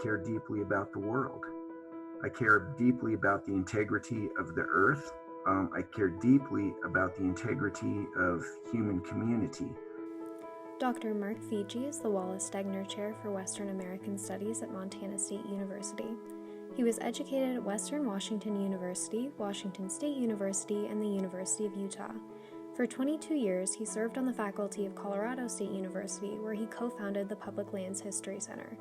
care deeply about the world. I care deeply about the integrity of the earth. I care deeply about the integrity of human community. Dr. Mark Fiege is the Wallace Stegner Chair for Western American Studies at Montana State University. He was educated at Western Washington University, Washington State University, and the University of Utah. For 22 years, he served on the faculty of Colorado State University, where he co-founded the Public Lands History Center.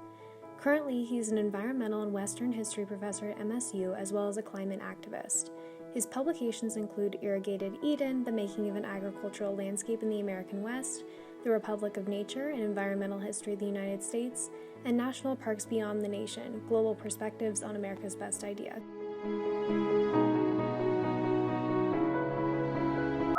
Currently, he is an environmental and Western history professor at MSU, as well as a climate activist. His publications include Irrigated Eden, The Making of an Agricultural Landscape in the American West, The Republic of Nature, An Environmental History of the United States, and National Parks Beyond the Nation, Global Perspectives on America's Best Idea.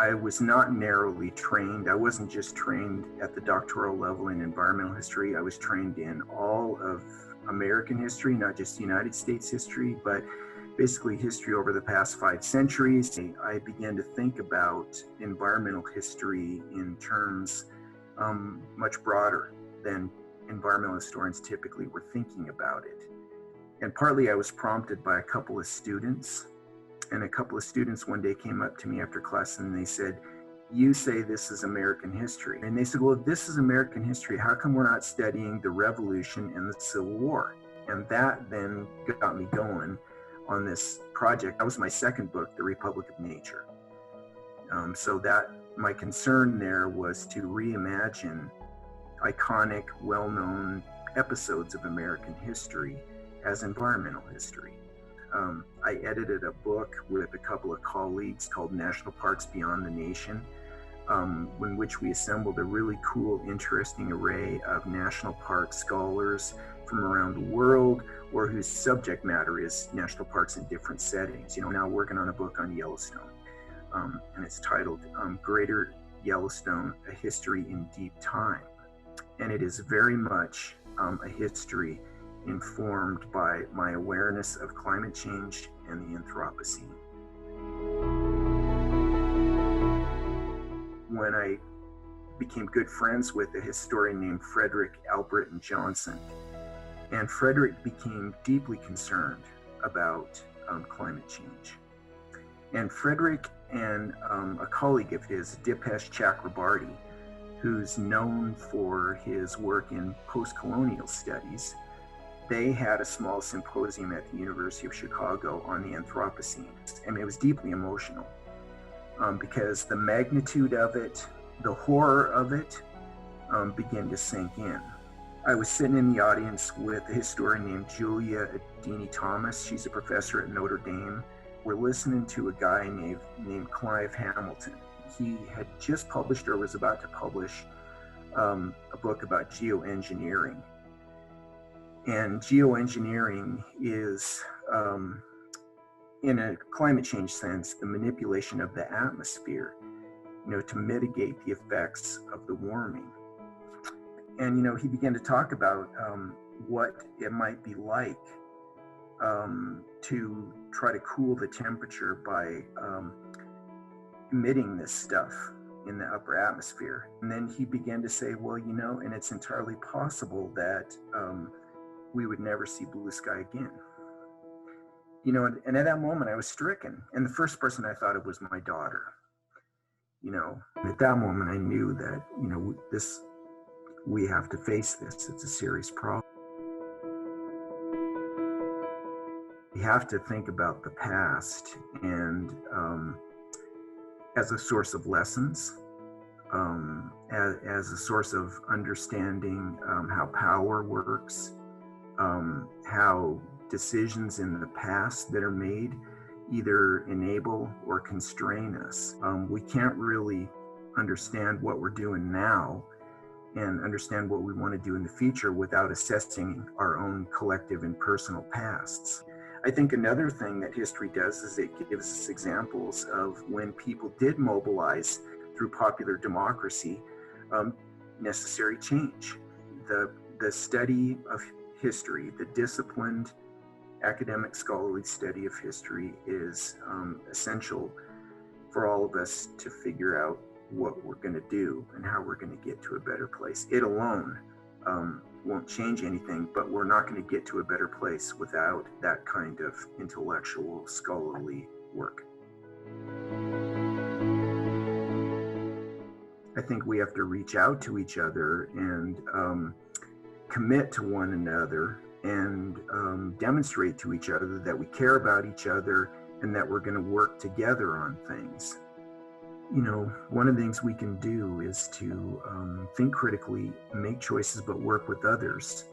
I was not narrowly trained. I wasn't just trained at the doctoral level in environmental history. I was trained in all of American history, not just United States history, but basically history over the past 5 centuries. I began to think about environmental history in terms much broader than environmental historians typically were thinking about it. And partly I was prompted by a couple of students. And a couple of students one day came up to me after class and they said, "You say this is American history." And they said, "Well, if this is American history, how come we're not studying the Revolution and the Civil War?" And that then got me going on this project. That was my second book, The Republic of Nature. So that my concern there was to reimagine iconic, well-known episodes of American history as environmental history. I edited a book with a couple of colleagues called National Parks Beyond the Nation, in which we assembled a really cool, interesting array of national park scholars from around the world, or whose subject matter is national parks in different settings. Now working on a book on Yellowstone, and it's titled Greater Yellowstone, A History in Deep Time. And it is very much a history informed by my awareness of climate change and the Anthropocene. When I became good friends with a historian named Frederick Albritton Johnson, and Frederick became deeply concerned about climate change. And Frederick and a colleague of his, Dipesh Chakrabarty, who's known for his work in post-colonial studies, they had a small symposium at the University of Chicago on the Anthropocene. And it was deeply emotional because the magnitude of it, the horror of it, began to sink in. I was sitting in the audience with a historian named Julia Thomas. She's a professor at Notre Dame. We're listening to a guy named Clive Hamilton. He had just published or was about to publish a book about geoengineering. And geoengineering is, in a climate change sense, the manipulation of the atmosphere, to mitigate the effects of the warming. And, he began to talk about what it might be like to try to cool the temperature by emitting this stuff in the upper atmosphere. And then he began to say, well, and it's entirely possible that we would never see blue sky again. And at that moment I was stricken. And the first person I thought of was my daughter. At that moment I knew that, we have to face this. It's a serious problem. We have to think about the past and as a source of lessons, as a source of understanding how power works, how decisions in the past that are made either enable or constrain us. We can't really understand what we're doing now and understand what we want to do in the future without assessing our own collective and personal pasts. I think another thing that history does is it gives us examples of when people did mobilize through popular democracy, necessary change. The study of history, the disciplined academic scholarly study of history is essential for all of us to figure out what we're going to do and how we're going to get to a better place. It alone won't change anything, but we're not going to get to a better place without that kind of intellectual, scholarly work. I think we have to reach out to each other and commit to one another and demonstrate to each other that we care about each other and that we're going to work together on things. You know, one of the things we can do is to think critically, make choices, but work with others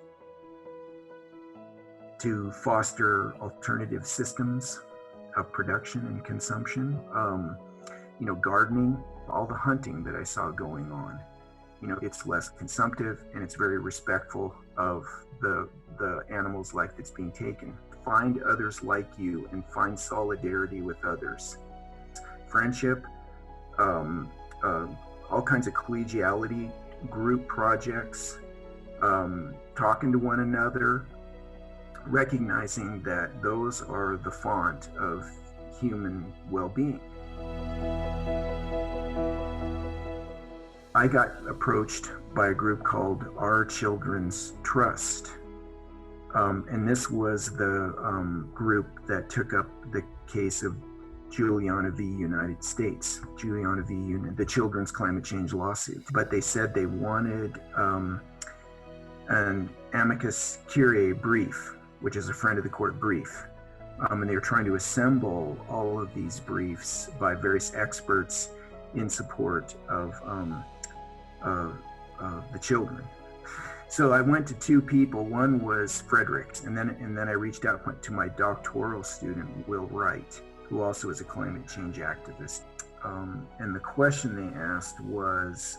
to foster alternative systems of production and consumption. You know, gardening, all the hunting that I saw going on, you know, it's less consumptive and it's very respectful of the animal's life that's being taken. Find others like you and find solidarity with others. Friendship, all kinds of collegiality, group projects, talking to one another, recognizing that those are the font of human well-being. I got approached by a group called Our Children's Trust. And this was the group that took up the case of Juliana v. United States, Juliana v. the children's climate change lawsuit. But they said they wanted an amicus curiae brief, which is a friend of the court brief. And they were trying to assemble all of these briefs by various experts in support of the children. So I went to two people. One was Frederick's, and then I reached out to my doctoral student, Will Wright, who also is a climate change activist. And the question they asked was,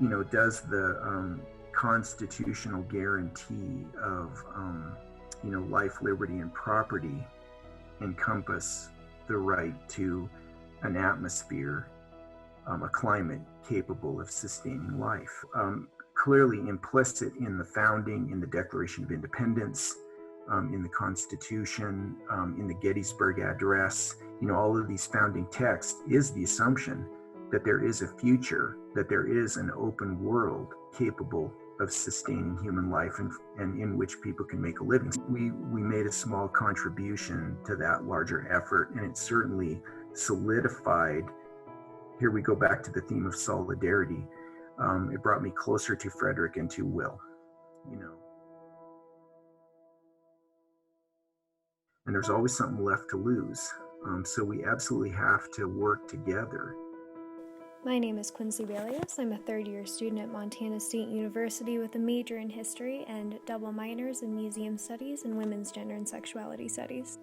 you know, does the constitutional guarantee of, you know, life, liberty, and property encompass the right to an atmosphere, a climate capable of sustaining life? Clearly implicit in the founding, in the Declaration of Independence, in the Constitution, in the Gettysburg Address, you know, all of these founding texts is the assumption that there is a future, that there is an open world capable of sustaining human life and in which people can make a living. We made a small contribution to that larger effort, and it certainly solidified. Here we go back to the theme of solidarity. It brought me closer to Frederick and to Will, you know. And there's always something left to lose. So we absolutely have to work together. My name is Quincy Balius. I'm a third-year student at Montana State University with a major in history and double minors in museum studies and women's gender and sexuality studies.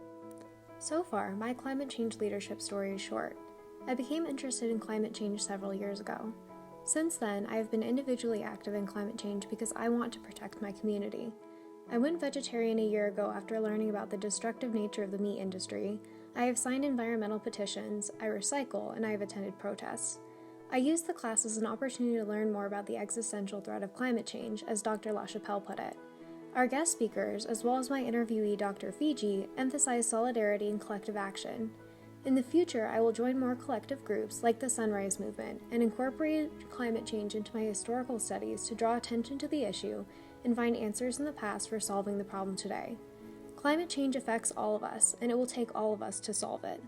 So far, my climate change leadership story is short. I became interested in climate change several years ago. Since then, I have been individually active in climate change because I want to protect my community. I went vegetarian a year ago after learning about the destructive nature of the meat industry. I have signed environmental petitions, I recycle, and I have attended protests. I used the class as an opportunity to learn more about the existential threat of climate change, as Dr. LaChapelle put it. Our guest speakers, as well as my interviewee, Dr. Fiege, emphasize solidarity and collective action. In the future, I will join more collective groups like the Sunrise Movement and incorporate climate change into my historical studies to draw attention to the issue and find answers in the past for solving the problem today. Climate change affects all of us, and it will take all of us to solve it.